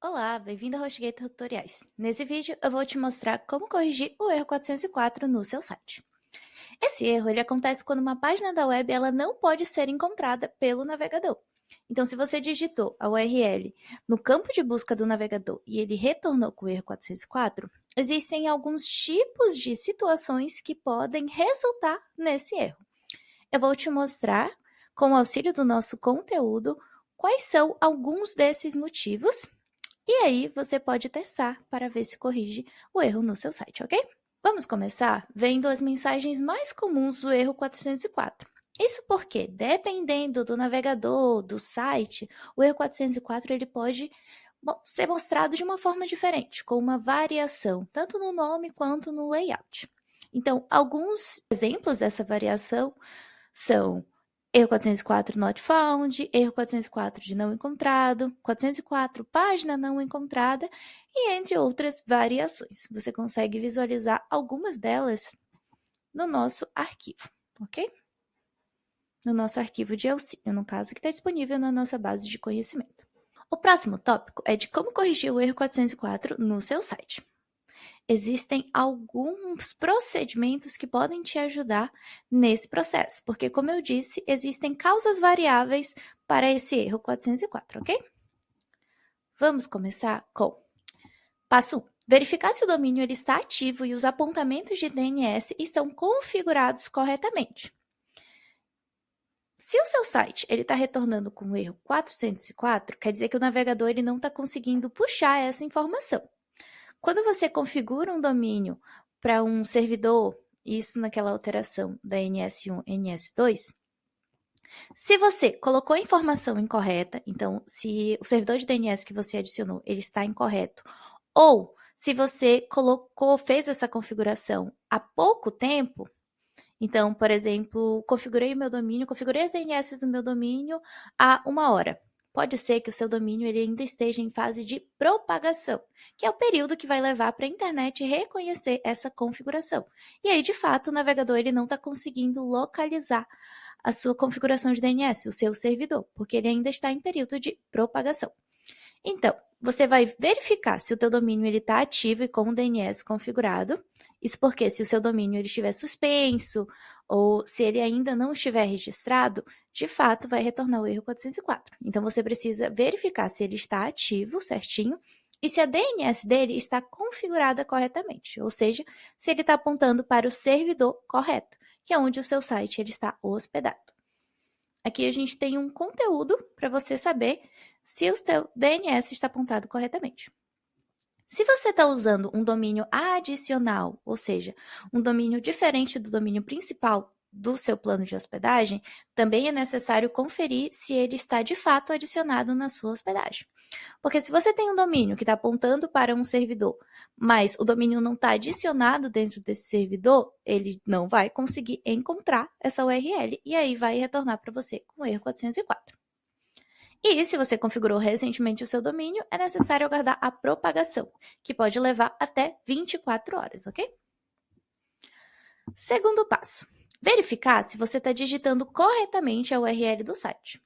Olá, bem-vindo ao HostGator Tutoriais. Nesse vídeo eu vou te mostrar como corrigir o erro 404 no seu site. Esse erro ele acontece quando uma página da web ela não pode ser encontrada pelo navegador. Então, se você digitou a URL no campo de busca do navegador e ele retornou com o erro 404, existem alguns tipos de situações que podem resultar nesse erro. Eu vou te mostrar, com o auxílio do nosso conteúdo, quais são alguns desses motivos e aí você pode testar para ver se corrige o erro no seu site, ok? Vamos começar vendo as mensagens mais comuns do erro 404. Isso porque, dependendo do navegador, do site, o erro 404 ele pode ser mostrado de uma forma diferente, com uma variação, tanto no nome quanto no layout. Então, alguns exemplos dessa variação são erro 404 not found, erro 404 de não encontrado, 404 página não encontrada e entre outras variações. Você consegue visualizar algumas delas no nosso arquivo, ok? No nosso arquivo de auxílio, no caso, que está disponível na nossa base de conhecimento. O próximo tópico é de como corrigir o erro 404 no seu site. Existem alguns procedimentos que podem te ajudar nesse processo, porque, como eu disse, existem causas variáveis para esse erro 404, ok? Vamos começar com passo 1. Verificar se o domínio ele está ativo e os apontamentos de DNS estão configurados corretamente. Se o seu site está retornando com o erro 404, quer dizer que o navegador ele não está conseguindo puxar essa informação. Quando você configura um domínio para um servidor, isso naquela alteração da NS1, NS2, se você colocou a informação incorreta, então se o servidor de DNS que você adicionou ele está incorreto, ou se você fez essa configuração há pouco tempo, então, por exemplo, configurei as DNS do meu domínio há 1 hora. Pode ser que o seu domínio ele ainda esteja em fase de propagação, que é o período que vai levar para a internet reconhecer essa configuração. E aí, de fato, o navegador ele não está conseguindo localizar a sua configuração de DNS, o seu servidor, porque ele ainda está em período de propagação. Então, você vai verificar se o teu domínio está ativo e com o DNS configurado. Isso porque se o seu domínio ele estiver suspenso ou se ele ainda não estiver registrado, de fato vai retornar o erro 404. Então, você precisa verificar se ele está ativo certinho e se a DNS dele está configurada corretamente, ou seja, se ele está apontando para o servidor correto, que é onde o seu site ele está hospedado. Aqui a gente tem um conteúdo para você saber se o seu DNS está apontado corretamente. Se você está usando um domínio adicional, ou seja, um domínio diferente do domínio principal do seu plano de hospedagem, também é necessário conferir se ele está de fato adicionado na sua hospedagem. Porque se você tem um domínio que está apontando para um servidor, mas o domínio não está adicionado dentro desse servidor, ele não vai conseguir encontrar essa URL e aí vai retornar para você com o erro 404. E se você configurou recentemente o seu domínio, é necessário aguardar a propagação, que pode levar até 24 horas, ok? Segundo passo, verificar se você está digitando corretamente a URL do site.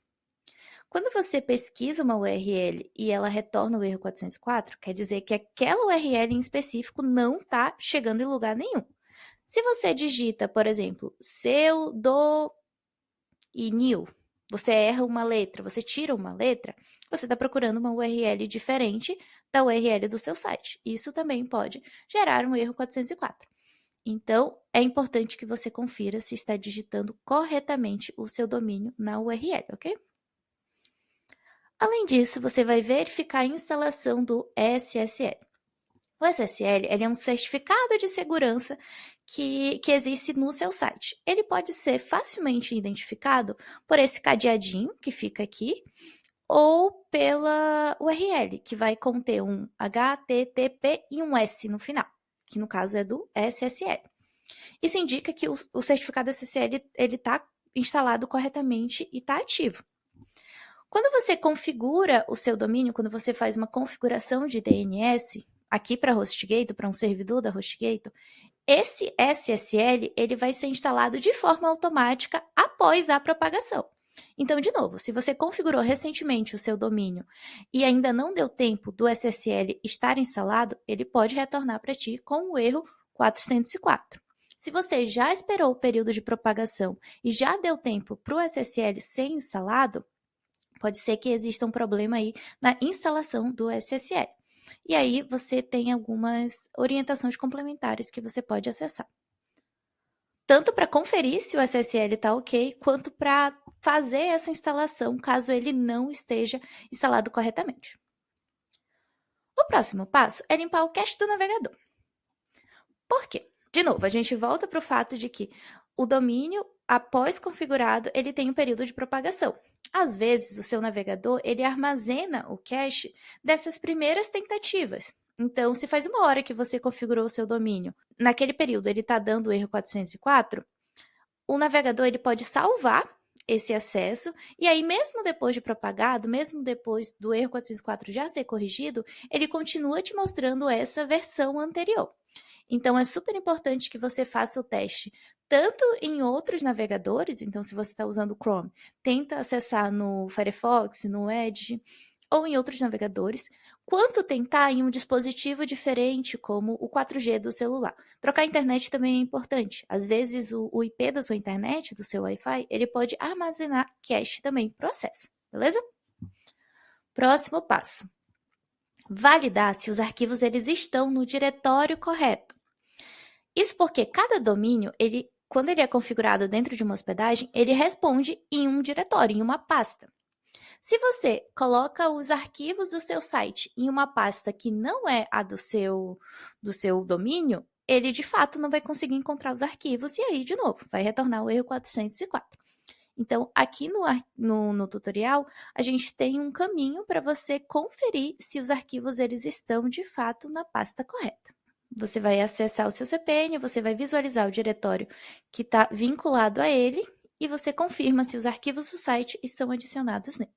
Quando você pesquisa uma URL e ela retorna o erro 404, quer dizer que aquela URL em específico não está chegando em lugar nenhum. Se você digita, por exemplo, seu, do e new, você erra uma letra, você tira uma letra, você está procurando uma URL diferente da URL do seu site. Isso também pode gerar um erro 404. Então, é importante que você confira se está digitando corretamente o seu domínio na URL, ok? Além disso, você vai verificar a instalação do SSL. O SSL é um certificado de segurança que existe no seu site. Ele pode ser facilmente identificado por esse cadeadinho que fica aqui, ou pela URL, que vai conter um HTTP e um S no final, que no caso é do SSL. Isso indica que o certificado SSL está instalado corretamente e está ativo. Quando você configura o seu domínio, quando você faz uma configuração de DNS, aqui para HostGator, para um servidor da HostGator, esse SSL ele vai ser instalado de forma automática após a propagação. Então, de novo, se você configurou recentemente o seu domínio e ainda não deu tempo do SSL estar instalado, ele pode retornar para ti com o erro 404. Se você já esperou o período de propagação e já deu tempo para o SSL ser instalado, pode ser que exista um problema aí na instalação do SSL. E aí você tem algumas orientações complementares que você pode acessar. Tanto para conferir se o SSL está ok, quanto para fazer essa instalação caso ele não esteja instalado corretamente. O próximo passo é limpar o cache do navegador. Por quê? De novo, a gente volta para o fato de que o domínio, após configurado, ele tem um período de propagação. Às vezes, o seu navegador ele armazena o cache dessas primeiras tentativas. Então, se faz 1 hora que você configurou o seu domínio, naquele período ele está dando o erro 404, o navegador ele pode salvar esse acesso, e aí mesmo depois de propagado, mesmo depois do erro 404 já ser corrigido, ele continua te mostrando essa versão anterior. Então, é super importante que você faça o teste tanto em outros navegadores, então se você está usando o Chrome, tenta acessar no Firefox, no Edge, ou em outros navegadores, quanto tentar em um dispositivo diferente, como o 4G do celular. Trocar a internet também é importante. Às vezes, o IP da sua internet, do seu Wi-Fi, ele pode armazenar cache também para o acesso, beleza? Próximo passo. Validar se os arquivos eles estão no diretório correto. Isso porque cada domínio, quando ele é configurado dentro de uma hospedagem, ele responde em um diretório, em uma pasta. Se você coloca os arquivos do seu site em uma pasta que não é a do seu domínio, ele de fato não vai conseguir encontrar os arquivos e aí, de novo, vai retornar o erro 404. Então, aqui no tutorial, a gente tem um caminho para você conferir se os arquivos eles estão de fato na pasta correta. Você vai acessar o seu CPN, você vai visualizar o diretório que está vinculado a ele e você confirma se os arquivos do site estão adicionados nele.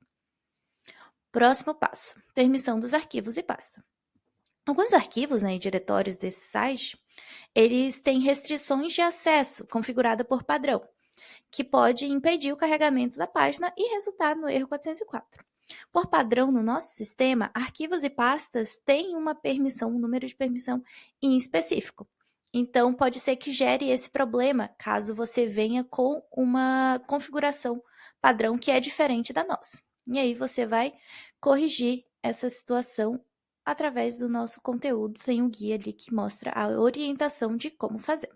Próximo passo, permissão dos arquivos e pasta. Alguns arquivos e diretórios desse site, eles têm restrições de acesso configurada por padrão, que pode impedir o carregamento da página e resultar no erro 404. Por padrão, no nosso sistema, arquivos e pastas têm uma permissão, um número de permissão em específico. Então, pode ser que gere esse problema caso você venha com uma configuração padrão que é diferente da nossa. E aí você vai corrigir essa situação através do nosso conteúdo. Tem um guia ali que mostra a orientação de como fazer.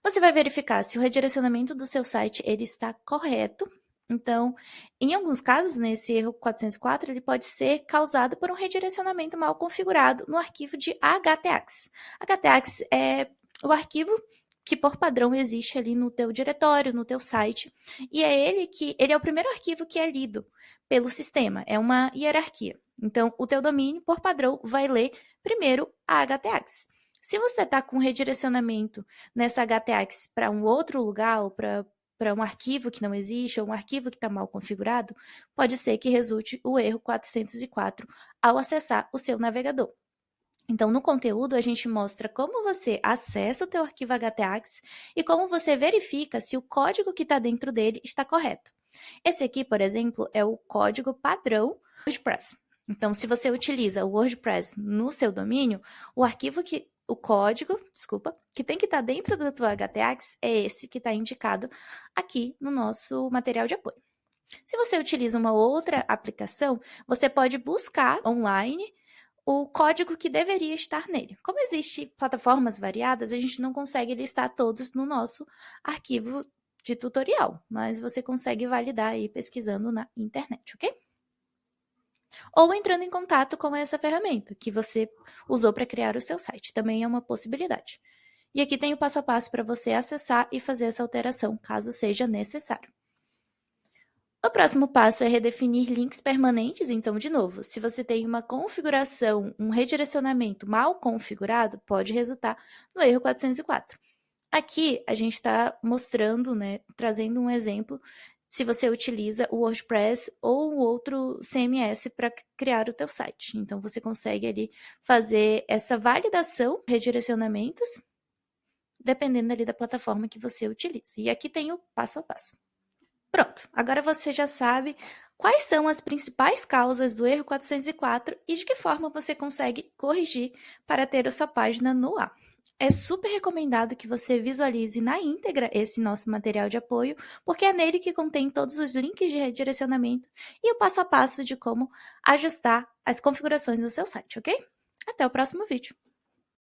Você vai verificar se o redirecionamento do seu site ele está correto. Então, em alguns casos, esse erro 404 ele pode ser causado por um redirecionamento mal configurado no arquivo de htaccess. htaccess é o arquivo que por padrão existe ali no teu diretório, no teu site, e ele é o primeiro arquivo que é lido pelo sistema, é uma hierarquia. Então, o teu domínio, por padrão, vai ler primeiro a htaccess. Se você está com redirecionamento nessa htaccess para um outro lugar ou para um arquivo que não existe ou um arquivo que está mal configurado, pode ser que resulte o erro 404 ao acessar o seu navegador. Então, no conteúdo, a gente mostra como você acessa o teu arquivo htaccess e como você verifica se o código que está dentro dele está correto. Esse aqui, por exemplo, é o código padrão WordPress. Então, se você utiliza o WordPress no seu domínio, o código que tem que estar dentro da tua htaccess é esse que está indicado aqui no nosso material de apoio. Se você utiliza uma outra aplicação, você pode buscar online o código que deveria estar nele. Como existem plataformas variadas, a gente não consegue listar todos no nosso arquivo de tutorial, mas você consegue validar aí pesquisando na internet, ok? Ou entrando em contato com essa ferramenta que você usou para criar o seu site, também é uma possibilidade. E aqui tem o passo a passo para você acessar e fazer essa alteração, caso seja necessário. O próximo passo é redefinir links permanentes, então, de novo, se você tem uma configuração, um redirecionamento mal configurado, pode resultar no erro 404. Aqui, a gente está mostrando, trazendo um exemplo, se você utiliza o WordPress ou outro CMS para criar o teu site. Então, você consegue ali fazer essa validação, redirecionamentos, dependendo ali da plataforma que você utiliza. E aqui tem o passo a passo. Pronto, agora você já sabe quais são as principais causas do erro 404 e de que forma você consegue corrigir para ter a sua página no ar. É super recomendado que você visualize na íntegra esse nosso material de apoio, porque é nele que contém todos os links de redirecionamento e o passo a passo de como ajustar as configurações do seu site, ok? Até o próximo vídeo!